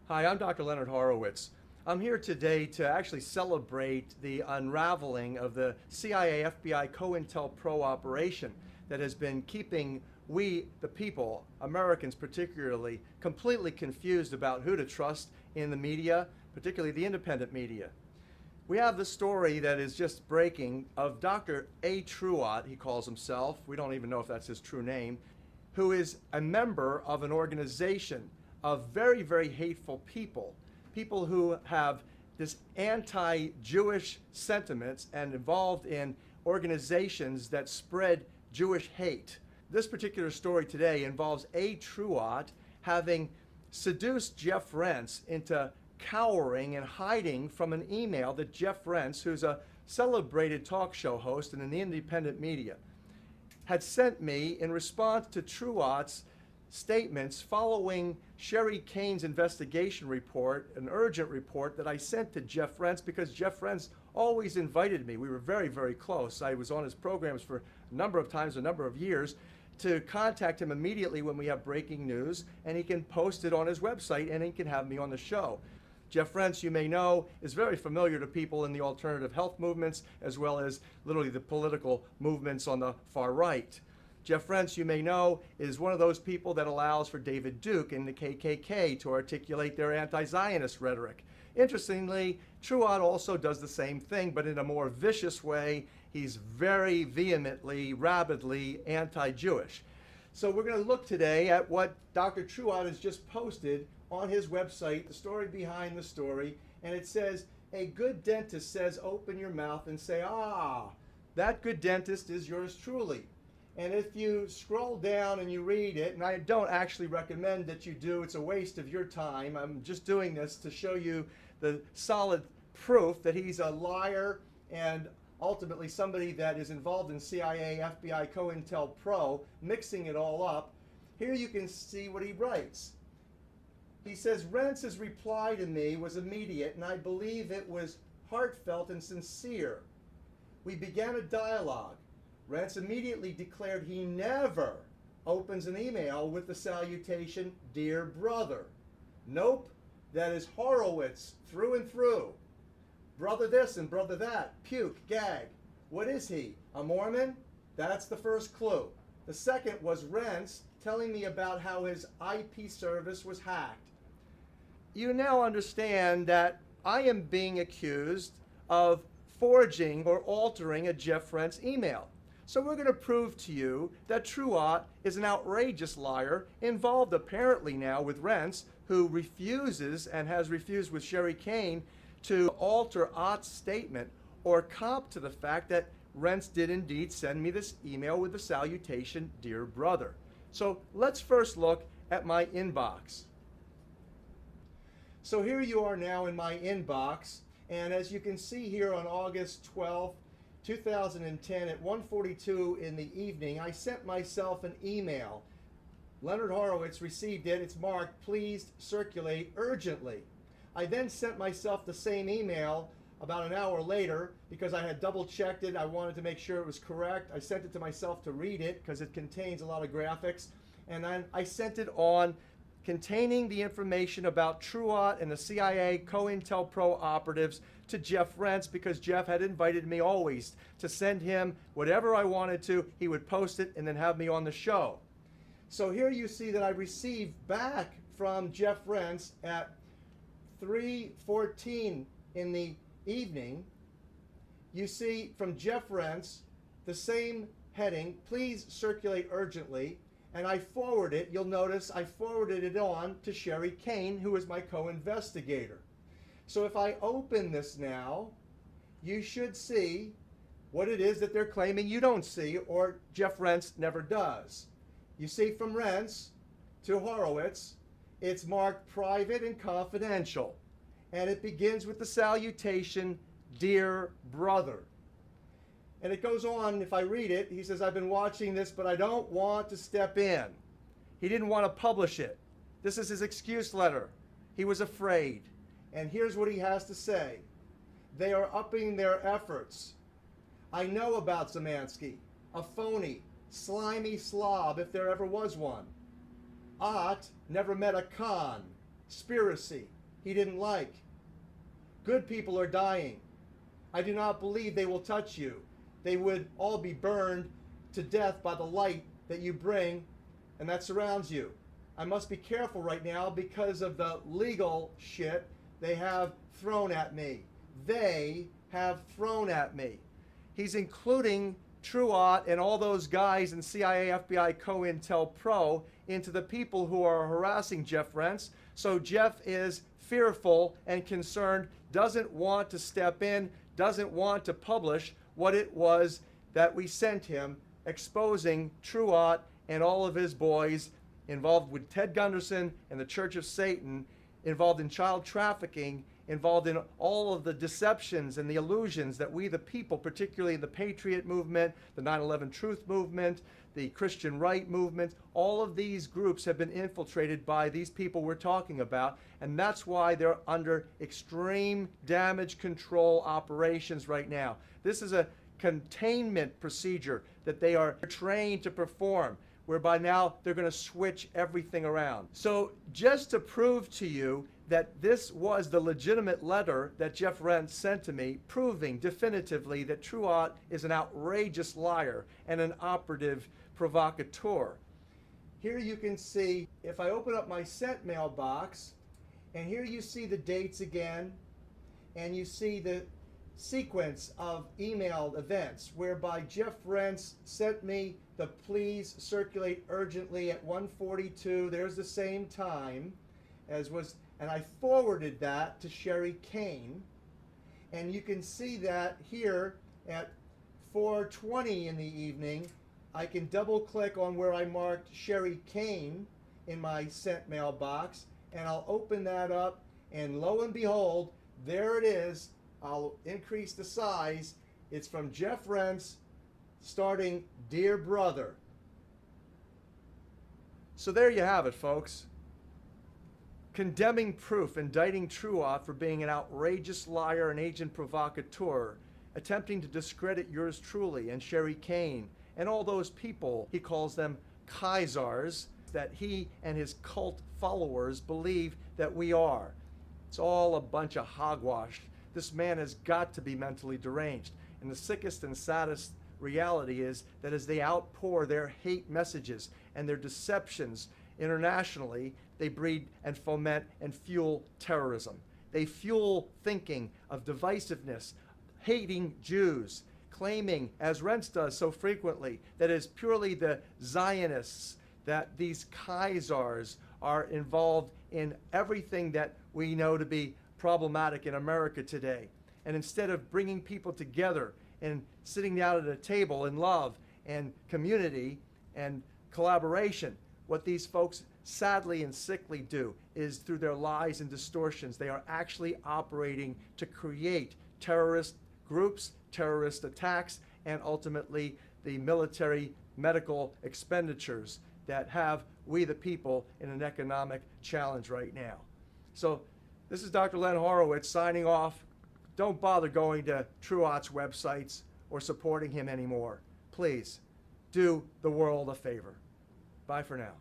Hi, I'm Dr. Leonard Horowitz. I'm here today to actually celebrate the unraveling of the CIA FBI COINTELPRO operation that has been keeping we, the people, Americans particularly, completely confused about who to trust in the media, particularly the independent media. We have the story that is just breaking of Dr. Ott, he calls himself, we don't even know if that's his true name, who is a member of an organization of very, very hateful people, people who have this anti-Jewish sentiments and involved in organizations that spread Jewish hate. This particular story today involves Ott having seduced Jeff Rense into cowering and hiding from an email that Jeff Rense, who's a celebrated talk show host and in the independent media, had sent me in response to Ott's statements following Sherri Kane's investigation report, an urgent report that I sent to Jeff Rense because Jeff Rense always invited me. We were very, very close. I was on his programs for a number of times, a number of years, to contact him immediately when we have breaking news, and he can post it on his website and he can have me on the show. Jeff Rense, you may know, is very familiar to people in the alternative health movements as well as literally the political movements on the far right. Jeff Rense, you may know, is one of those people that allows for David Duke and the KKK to articulate their anti-Zionist rhetoric. Interestingly, Ott also does the same thing, but in a more vicious way. He's very vehemently, rabidly anti-Jewish. So we're going to look today at what Dr. Ott has just posted on his website, the story behind the story, and it says, a good dentist says open your mouth and say, ah, that good dentist is yours truly. And if you scroll down and you read it, and I don't actually recommend that you do, it's a waste of your time. I'm just doing this to show you the solid proof that he's a liar and ultimately somebody that is involved in CIA, FBI, COINTELPRO, mixing it all up. Here you can see what he writes. He says, Rense's reply to me was immediate, and I believe it was heartfelt and sincere. We began a dialogue. Rense immediately declared he never opens an email with the salutation, Dear Brother. Nope, that is Horowitz through and through. Brother this and brother that, puke, gag. What is he, a Mormon? That's the first clue. The second was Rense telling me about how his IP service was hacked. You now understand that I am being accused of forging or altering a Jeff Rense email. So we're going to prove to you that Ott is an outrageous liar, involved apparently now with Rense, who refuses and has refused with Sherri Kane to alter Ott's statement or comp to the fact that Rense did indeed send me this email with the salutation, Dear Brother. So let's first look at my inbox. So here you are now in my inbox, and as you can see here on August 12th, 2010 at 1:42 in the evening, I sent myself an email. Leonard Horowitz received it. It's marked, please circulate urgently. I then sent myself the same email about an hour later because I had double checked it. I wanted to make sure it was correct. I sent it to myself to read it because it contains a lot of graphics. And then I sent it on containing the information about Ott and the CIA COINTELPRO operatives to Jeff Rense because Jeff had invited me always to send him whatever I wanted to. He would post it and then have me on the show. So here you see that I received back from Jeff Rense at 3:14 in the evening. You see from Jeff Rense the same heading, please circulate urgently. And I forwarded it, you'll notice I forwarded it on to Sherri Kane, who is my co-investigator. So if I open this now, you should see what it is that they're claiming you don't see, or Jeff Rense never does. You see from Rense to Horowitz, it's marked private and confidential. And it begins with the salutation, Dear Brother. And it goes on, if I read it, he says, I've been watching this, but I don't want to step in. He didn't want to publish it. This is his excuse letter. He was afraid. And here's what he has to say. They are upping their efforts. I know about Zemansky, a phony, slimy slob if there ever was one. Ott never met a con. conspiracy he didn't like. Good people are dying. I do not believe they will touch you. They would all be burned to death by the light that you bring and that surrounds you. I must be careful right now because of the legal shit they have thrown at me. They have thrown at me. He's including Ott and all those guys in CIA, FBI, COINTELPRO into the people who are harassing Jeff Rense. So Jeff is fearful and concerned, doesn't want to step in, doesn't want to publish what it was that we sent him, exposing Ott and all of his boys involved with Ted Gunderson and the Church of Satan, involved in child trafficking, involved in all of the deceptions and the illusions that we the people, particularly in the Patriot movement, the 9/11 Truth movement, the Christian right movement, all of these groups have been infiltrated by these people we're talking about, and that's why they're under extreme damage control operations right now. This is a containment procedure that they are trained to perform, whereby now they're going to switch everything around. So just to prove to you that this was the legitimate letter that Jeff Rense sent to me, proving definitively that Ott is an outrageous liar and an operative provocateur. Here you can see, if I open up my sent mailbox, and here you see the dates again, and you see the sequence of emailed events whereby Jeff Rense sent me the please circulate urgently at 1:42. There's the same time as was, and I forwarded that to Sherri Kane, and you can see that here at 4:20 in the evening. I can double click on where I marked Sherri Kane in my sent mailbox, and I'll open that up, and lo and behold, there it is. I'll increase the size. It's from Jeff Rense, starting, "Dear Brother." So there you have it, folks. Condemning proof, indicting Ott for being an outrageous liar and agent provocateur, attempting to discredit yours truly and Sherri Kane and all those people, he calls them Kaisars, that he and his cult followers believe that we are. It's all a bunch of hogwash. This man has got to be mentally deranged. And the sickest and saddest reality is that as they outpour their hate messages and their deceptions internationally, they breed and foment and fuel terrorism. They fuel thinking of divisiveness, hating Jews, claiming, as Rense does so frequently, that it's purely the Zionists, that these Kaisars are involved in everything that we know to be problematic in America today. And instead of bringing people together and sitting down at a table in love and community and collaboration, what these folks sadly and sickly do is through their lies and distortions, they are actually operating to create terrorist groups, terrorist attacks, and ultimately the military medical expenditures that have we the people in an economic challenge right now. So this is Dr. Len Horowitz signing off. Don't bother going to Ott's websites or supporting him anymore. Please do the world a favor. Bye for now.